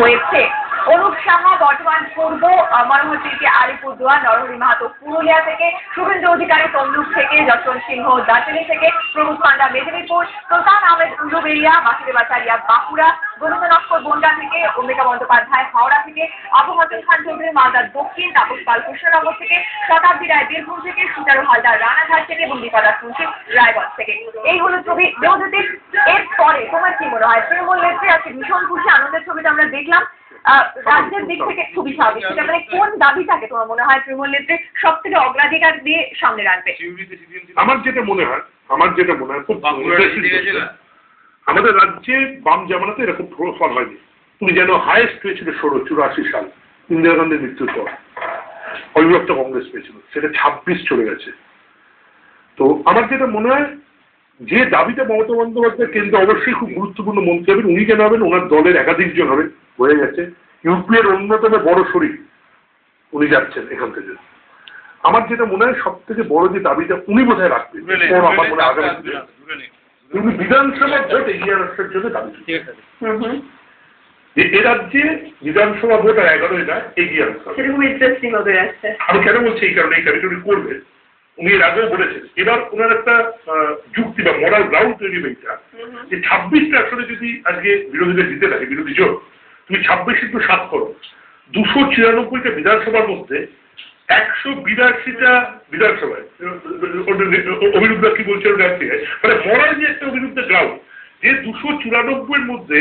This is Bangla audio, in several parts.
হয়েছে। অনুপ সাহা বর্ধমান পূর্ব, মনোহরদীকে আলিপুরদুয়ার, নরহরি মাহাতো পুরুলিয়া থেকে, শুভেন্দু অধিকারী তমলুক থেকে, যশবন্ত সিংহ দার্জিলিং থেকে, প্রমোদ পান্ডা মেদিনীপুর, সুলতান আহমেদ উলুবেড়িয়া, বাসুদেব আচারিয়া বাঁকুড়া, গোবিন্দ নস্কর বনগাঁ থেকে, অম্বিকা বন্দ্যোপাধ্যায় হাওড়া থেকে, আবু হাসান খান চৌধুরী মালদার দক্ষিণ, তাপস পাল কৃষ্ণনগর থেকে, শতাব্দী রায় বীরভূম থেকে, সুচারু হালদার রানাঘাট থেকে এবং দীপাদাস মুন্সি রায়গঞ্জ থেকে। এই হলো ছবি দেহজ্যোতির। এর পরে তোমার কি মনে হয়? তৃণমূল নেত্রী আজকে ভীষণ খুশি, আনন্দের ছবিটা আমরা দেখলাম। রাজ্যের দিক থেকে খুবই স্বাভাবিক, সেটা মানে কোন দাবিটাকে তোমার মনে হয় তৃণমূল নেত্রী সব থেকে অগ্রাধিকার দিয়ে সামনে রাখবে? আমার যেটা মনে হয় আমাদের রাজ্যে বাম জামানাতে এরকম ফল হয়নি। তুমি যেন হাইয়েস্ট পেয়েছিল 84 সাল ইন্দিরা গান্ধীর মৃত্যুর পর, অবিভক্ত কংগ্রেস পেয়েছিল, সেটা 26 চলে গেছে। তো আমার যেটা মনে হয় যে দাবিটা মমতা বন্দ্যোপাধ্যায় কেন্দ্রে অবশ্যই খুব গুরুত্বপূর্ণ মন্ত্রী হবেন, উনি কেন হবেন, ওনার দলের একাধিক জন হবে, হয়ে গেছে। ইউপিএর অন্যতম বড় শরিক উনি যাচ্ছেন এখান থেকে। আমার যেটা মনে হয় সব থেকে বড় যে দাবিটা উনি বোধহয় রাখবেন, উনি বিধানসভার ভোট এগিয়ে আসার জন্য দাবি যে এ রাজ্যে বিধানসভা ভোট আর 11টা এগিয়ে আসতে হবে। আমি কেন বলছি এই কারণে, এই কারণে উনি করবেন, উনি এর আগেও বলেছেন। এবার ওনার একটা যুক্তি বা মরাল গ্রাউন্ড তৈরি হয়েছে যে 26টা আসলে যদি আজকে বিরোধীদের জিতে থাকে, বিরোধী জোট, তুমি 26 একটু 7 করো, 294টা বিধানসভার মধ্যে 182টা বিধানসভায় অবিরুদ্ধ কি বলছে মানে মরাল যে একটা অবিরুদ্ধ গ্রাউন্ড, যে 294 মধ্যে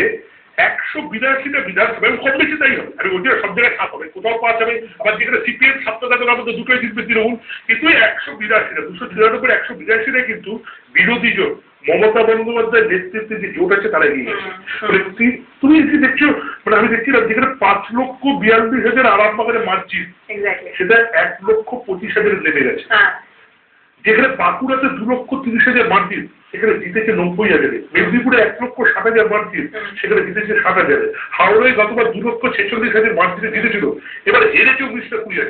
182টা বিধানসভা কম বেশি তাই হবে। আমি বলছি সব জায়গায় 7 হবে, কোথাও 5 হবে, আবার যেখানে সিপিএম 7টা থাকার মধ্যে 2টোই জিতবে তৃণমূল। কিন্তু 182টা 294 182টাই কিন্তু বিরোধী জোট, মমতা বন্দ্যোপাধ্যায়ের নেতৃত্বে যে জোট আছে তারা এগিয়ে গেছে। তুমি কি দেখছো, মানে আমি দেখছিলাম যেখানে 5,42,000 আরামবাগের মার্জিন, সেটা 1,25,000 নেমে গেছে। যেখানে বাঁকুড়াতে 2,30,000 মার্জিন, সেখানে জিতেছে 90,000। মেদিনীপুরে 1,60,000 মার্জিন, সেখানে জিতেছে 60,000। হাওড়ায় গতবার 2,46,000 মার্জিনে জিতেছিল, এবার হেরেছে 19,20,000।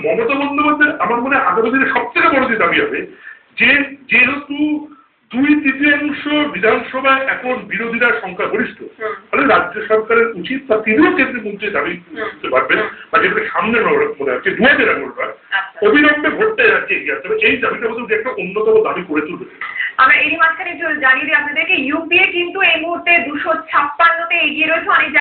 মমতা বন্দ্যোপাধ্যায় আমার মনে হয় আগামী দিনে সব থেকে বড় যে দাবি হবে যে যেহেতু 2/3 বিধানসভা এখন বিরোধীরা সংখ্যাগরিষ্ঠ, তাহলে রাজ্য সরকারের উচিত বা তিনিও কেন্দ্রীয় মন্ত্রী দাবি করতে পারবেন, বা যেগুলো সামনে মনে হচ্ছে 2011 অবিলম্বে ভোটটা রাজ্যে এগিয়ে আসতে হবে। এই দাবিটা বোধহয় একটা অন্যতম দাবি করে তুলবে। আমরা এই মাঝখানে জানিয়ে দিই আপনাদেরকে, ইউপিএ কিন্তু এই মুহূর্তে 256তে এগিয়ে রয়েছে। অনেক